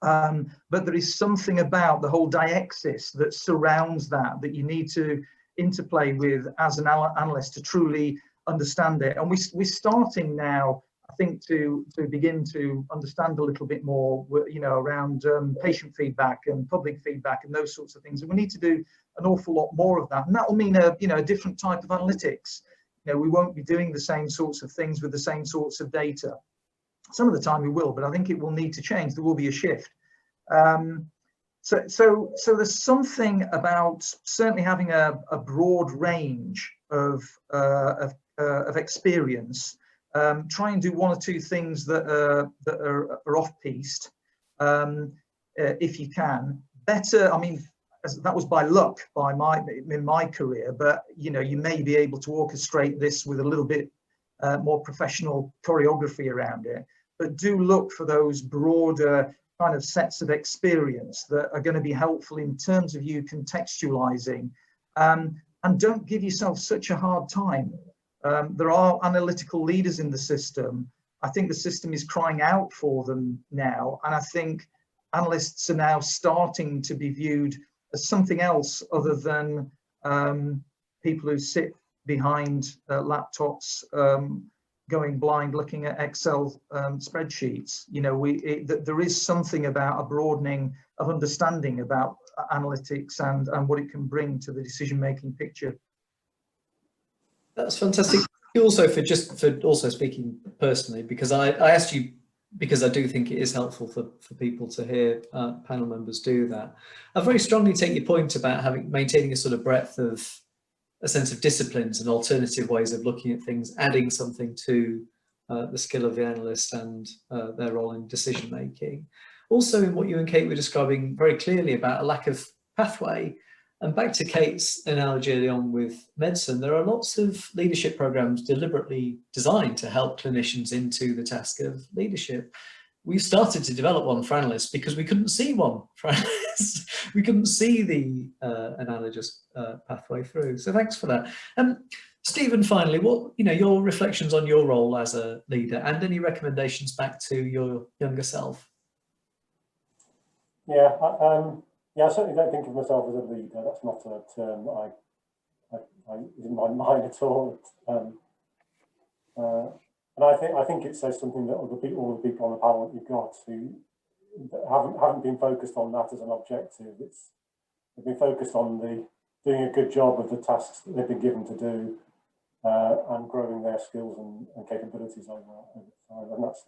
But there is something about the whole diaxis that surrounds that you need to interplay with as an analyst to truly understand it. And we're starting now, I think to begin to understand a little bit more, you know, around patient feedback and public feedback and those sorts of things. And we need to do an awful lot more of that. And that will mean a different type of analytics. You know, we won't be doing the same sorts of things with the same sorts of data. Some of the time we will, but I think it will need to change. There will be a shift. So there's something about certainly having a broad range of experience. Try and do one or two things that are off-piste, if you can. Better, I mean, that was by luck in my career, but you know, you may be able to orchestrate this with a little bit more professional choreography around it. But do look for those broader kind of sets of experience that are going to be helpful in terms of you contextualizing, and don't give yourself such a hard time. There are analytical leaders in the system. I think the system is crying out for them now, and I think analysts are now starting to be viewed as something else other than people who sit behind laptops going blind looking at Excel spreadsheets. You know, there is something about a broadening of understanding about analytics and what it can bring to the decision-making picture. That's fantastic. Also, for also speaking personally, because I asked you because I do think it is helpful for people to hear panel members do that. I very strongly take your point about maintaining a sort of breadth of a sense of disciplines and alternative ways of looking at things, adding something to the skill of the analyst and their role in decision making. Also, in what you and Kate were describing very clearly about a lack of pathway. And back to Kate's analogy early on with medicine, there are lots of leadership programs deliberately designed to help clinicians into the task of leadership. We started to develop one for analysts because we couldn't see one for analysts. We couldn't see the analogous pathway through. So thanks for that. Stephen, finally, what your reflections on your role as a leader and any recommendations back to your younger self? Yeah. Yeah, I certainly don't think of myself as a leader. That's not a term that I is in my mind at all. And I think it says something that all the people on the panel that you've got who haven't been focused on that as an objective. They've been focused on doing a good job of the tasks that they've been given to do and growing their skills and capabilities over time. And that's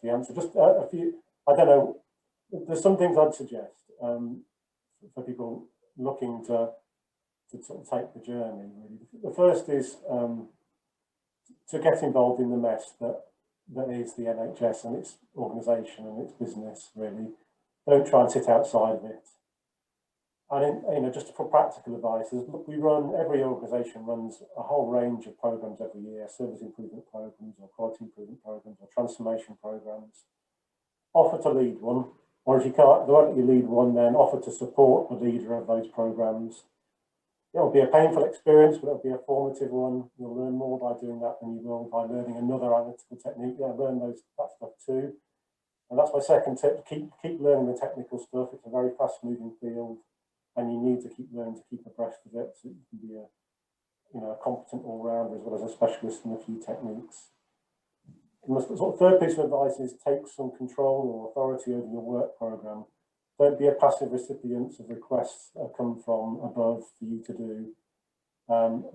the answer. Just a few. I don't know. There's some things I'd suggest. For people looking to sort of take the journey, really. The first is to get involved in the mess that is the NHS and its organisation and its business, really. Don't try and sit outside of it. And just for practical advice, every organisation runs a whole range of programmes every year, service improvement programmes or quality improvement programmes or transformation programmes. Offer to lead one. Or if you can't, they won't let you lead one, then offer to support the leader of those programs. It'll be a painful experience, but it'll be a formative one. You'll learn more by doing that than you will by learning another analytical technique. Yeah, learn that stuff too. And that's my second tip. Keep learning the technical stuff. It's a very fast-moving field, and you need to keep learning to keep abreast of it so you can be a competent all-rounder as well as a specialist in a few techniques. And the sort of third piece of advice is take some control or authority over your work programme. Don't be a passive recipient of requests that come from above for you to do.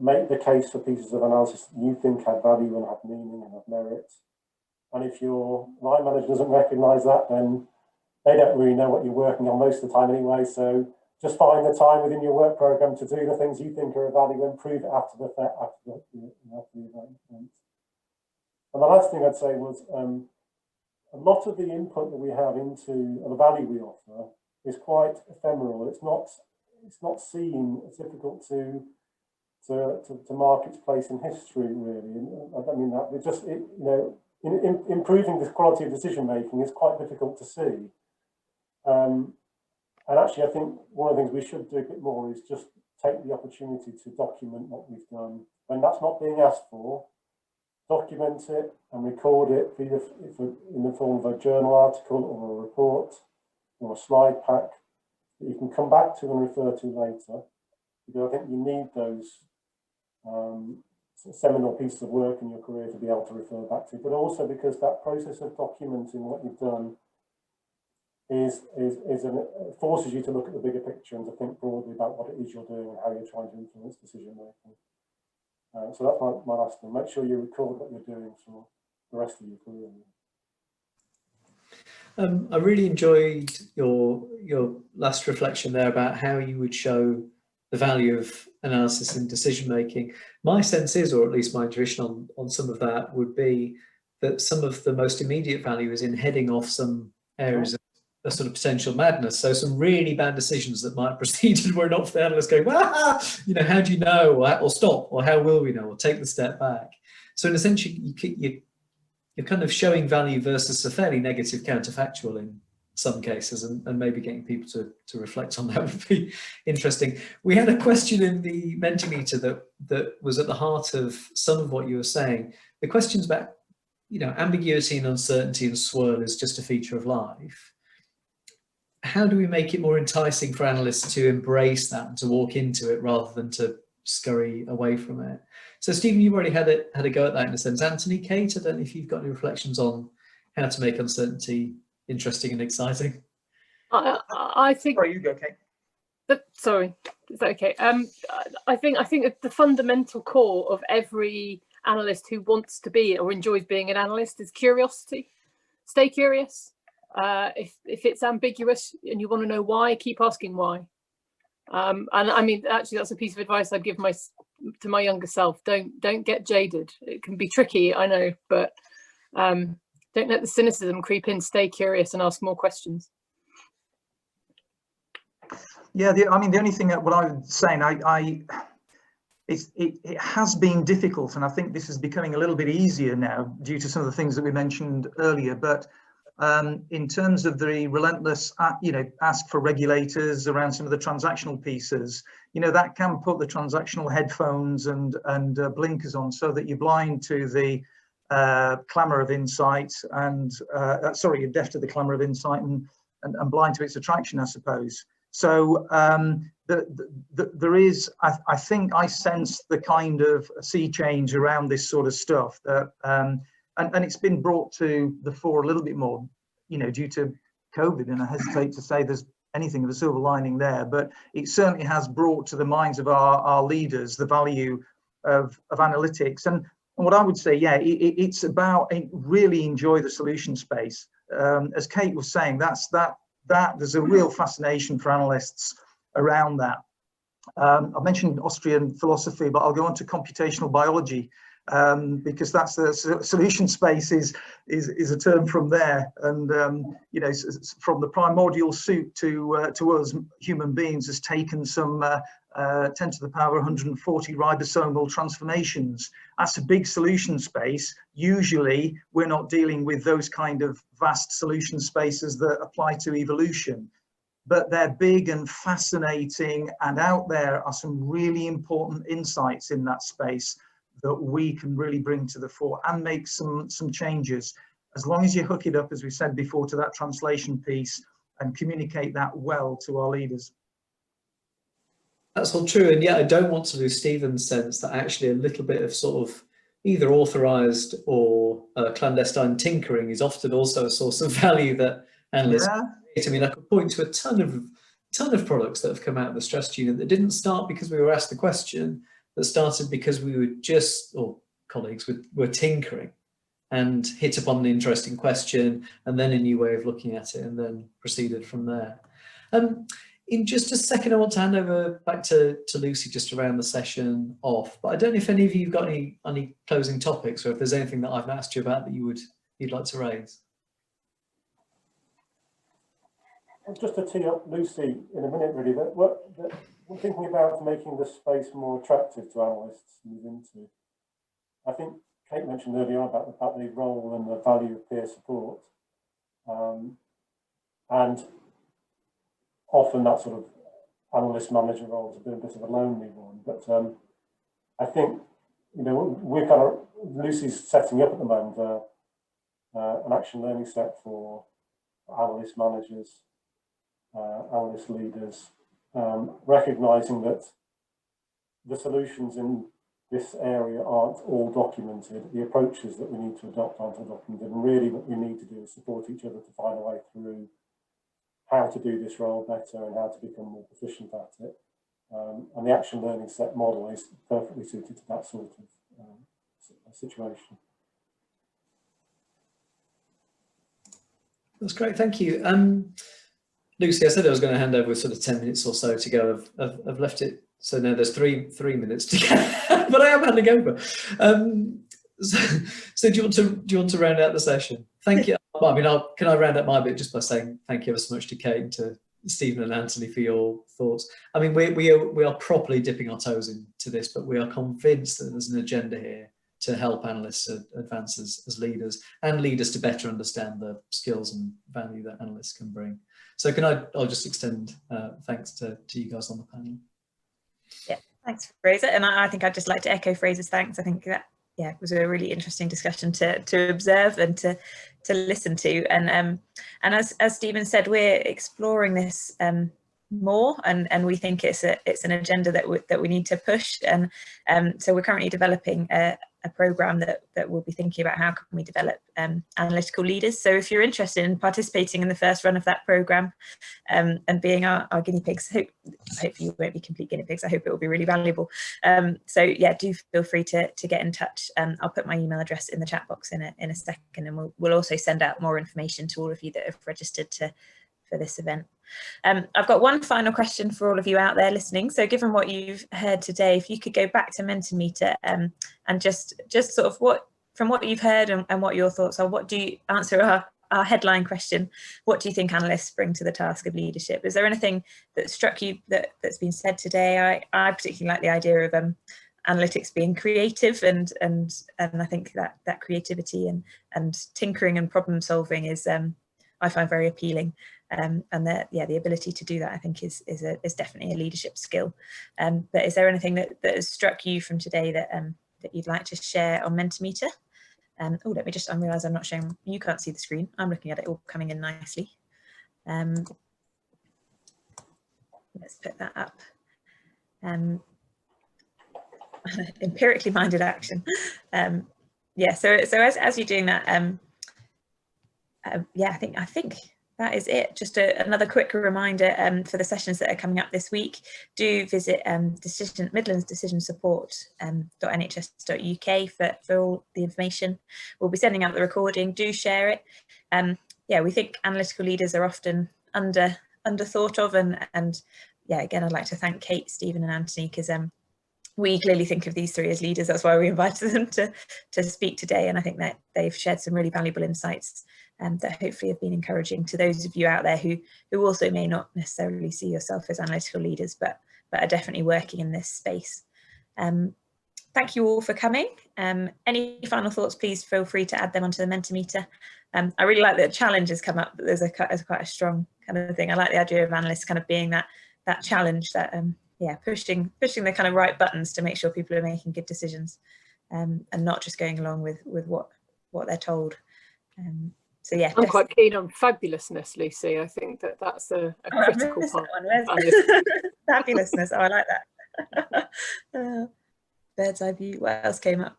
Make the case for pieces of analysis that you think have value and have meaning and have merit. And if your line manager doesn't recognise that, then they don't really know what you're working on most of the time anyway. So just find the time within your work programme to do the things you think are of value and prove it after the event. And the last thing I'd say was a lot of the input that we have into the value we offer is quite ephemeral. It's not seen. It's difficult to mark its place in history, really. And I don't mean that. But just improving the quality of decision making is quite difficult to see. And actually, I think one of the things we should do a bit more is just take the opportunity to document what we've done when that's not being asked for. Document it and record it either in the form of a journal article or a report or a slide pack that you can come back to and refer to later. Because I think you need those seminal pieces of work in your career to be able to refer back to, but also because that process of documenting what you've done forces you to look at the bigger picture and to think broadly about what it is you're doing and how you're trying to influence decision making. So that's my last thing. Make sure you record what you're doing for the rest of your career. I really enjoyed your last reflection there about how you would show the value of analysis in decision making. My sense is, or at least my intuition on some of that would be that some of the most immediate value is in heading off some areas of a sort of potential madness. So some really bad decisions that might have proceeded were not for the analyst going, you know, how do you know, or stop, or how will we know, or take the step back. So in a sense, you're kind of showing value versus a fairly negative counterfactual in some cases, and maybe getting people to reflect on that would be interesting. We had a question in the Mentimeter that was at the heart of some of what you were saying. The questions about, you know, ambiguity and uncertainty and swirl is just a feature of life. How do we make it more enticing for analysts to embrace that and to walk into it rather than to scurry away from it? So Stephen, you've already had a go at that in a sense. Anthony, Kate, I don't know if you've got any reflections on how to make uncertainty interesting and exciting. I think. Sorry, you go, Kate. Sorry, is that okay? I think that the fundamental core of every analyst who wants to be or enjoys being an analyst is curiosity. Stay curious. If it's ambiguous and you want to know why, keep asking why. And I mean, actually, that's a piece of advice I'd give to my younger self. Don't get jaded. It can be tricky, I know, but don't let the cynicism creep in. Stay curious and ask more questions. Yeah, I mean, the only thing that what I was saying, it has been difficult, and I think this is becoming a little bit easier now due to some of the things that we mentioned earlier. But in terms of the relentless, ask for regulators around some of the transactional pieces, you know, that can put the transactional headphones and blinkers on so that you're blind to the clamour of insight and you're deaf to the clamour of insight and blind to its attraction, I suppose. So there is, I think I sense the kind of sea change around this sort of stuff that, and it's been brought to the fore a little bit more, you know, due to COVID, and I hesitate to say there's anything of a silver lining there, but it certainly has brought to the minds of our leaders the value of analytics. And what I would say, yeah, it's about really enjoy the solution space. As Kate was saying, that there's a real fascination for analysts around that. I mentioned Austrian philosophy, but I'll go on to computational biology, because that's the solution space is a term from there. And you know, from the primordial soup to us human beings has taken some 10 to the power 140 ribosomal transformations. That's a big solution space. Usually we're not dealing with those kind of vast solution spaces that apply to evolution, but they're big and fascinating, and out there are some really important insights in that space that we can really bring to the fore and make some changes, as long as you hook it up, as we said before, to that translation piece and communicate that well to our leaders. That's all true, and yet I don't want to lose Stephen's sense that actually a little bit of sort of either authorised or clandestine tinkering is often also a source of value that analysts create. I mean, I could point to a ton of products that have come out of the strategy unit that didn't start because we were asked the question, that started because we were just, or colleagues were tinkering and hit upon an interesting question and then a new way of looking at it and then proceeded from there. In just a second, I want to hand over back to Lucy just around the session off, but I don't know if any of you have got any closing topics or if there's anything that I've asked you about that you'd like to raise. Just to tee up Lucy in a minute, really, that we're thinking about making the space more attractive to analysts to move into. I think Kate mentioned earlier about the role and the value of peer support, and often that sort of analyst manager role has been a bit of a lonely one. But I think, you know, we're kind of, Lucy's setting up at the moment an action learning set for analyst managers, analyst leaders, recognising that the solutions in this area aren't all documented. The approaches that we need to adopt aren't all documented, and really what we need to do is support each other to find a way through how to do this role better and how to become more proficient at it. And the action learning set model is perfectly suited to that sort of situation. That's great, thank you. Lucy, I said I was going to hand over with sort of 10 minutes or so to go. I've left it, so now there's three minutes to go, but I am handing over. So do you want to round out the session? Thank you. I mean, can I round out my bit just by saying thank you ever so much to Kate and to Stephen and Anthony for your thoughts. I mean, we are properly dipping our toes into this, but we are convinced that there's an agenda here to help analysts advance as leaders, and leaders to better understand the skills and value that analysts can bring. So I'll just extend thanks to you guys on the panel. Yeah, thanks, Fraser. And I think I'd just like to echo Fraser's thanks. I think that, yeah, it was a really interesting discussion to observe and to listen to. And as Stephen said, we're exploring this more, and we think it's an agenda that we need to push. And so we're currently developing a program that will be thinking about how can we develop analytical leaders. So if you're interested in participating in the first run of that program and being our guinea pigs, hopefully you won't be complete guinea pigs. I hope it will be really valuable. So yeah, do feel free to get in touch. I'll put my email address in the chat box in a second, and we'll also send out more information to all of you that have registered for this event. I've got one final question for all of you out there listening. So given what you've heard today, if you could go back to Mentimeter and just sort of from what you've heard and what your thoughts are, what do you answer our headline question? What do you think analysts bring to the task of leadership? Is there anything that struck you that's been said today? I particularly like the idea of analytics being creative, and I think that creativity and tinkering and problem solving is I find very appealing. And the ability to do that, I think, is definitely a leadership skill. But is there anything that has struck you from today that you'd like to share on Mentimeter? Oh, let me just, I realise I'm not showing, you can't see the screen. I'm looking at it all coming in nicely. Let's put that up. Empirically minded action. Yeah, so as you're doing that, yeah, I think that is it. Just another quick reminder for the sessions that are coming up this week. Do visit Midlands Decision Support.nhs.uk for all the information. We'll be sending out the recording. Do share it. Yeah, we think analytical leaders are often under thought of, and yeah, again, I'd like to thank Kate, Stephen, and Anthony, because we clearly think of these three as leaders. That's why we invited them to speak today, and I think that they've shared some really valuable insights that hopefully have been encouraging to those of you out there who also may not necessarily see yourself as analytical leaders, but are definitely working in this space. Thank you all for coming. Any final thoughts, please feel free to add them onto the Mentimeter. I really like that challenge has come up. There's quite a strong kind of thing. I like the idea of analysts kind of being that challenge, that yeah, pushing the kind of right buttons to make sure people are making good decisions, and not just going along with what they're told. So yeah, I'm quite keen on fabulousness, Lucy. I think that's a critical part. Fabulousness. Oh, I like that. Bird's eye view. What else came up?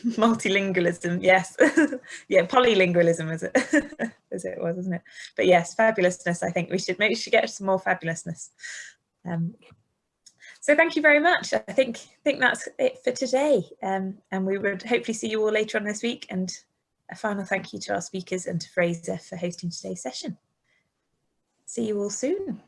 Multilingualism. Yes. Yeah, polylingualism as it was, isn't it? But yes, fabulousness. I think we should get some more fabulousness. So thank you very much. I think that's it for today, and we would hopefully see you all later on this week. And a final thank you to our speakers and to Fraser for hosting today's session. See you all soon.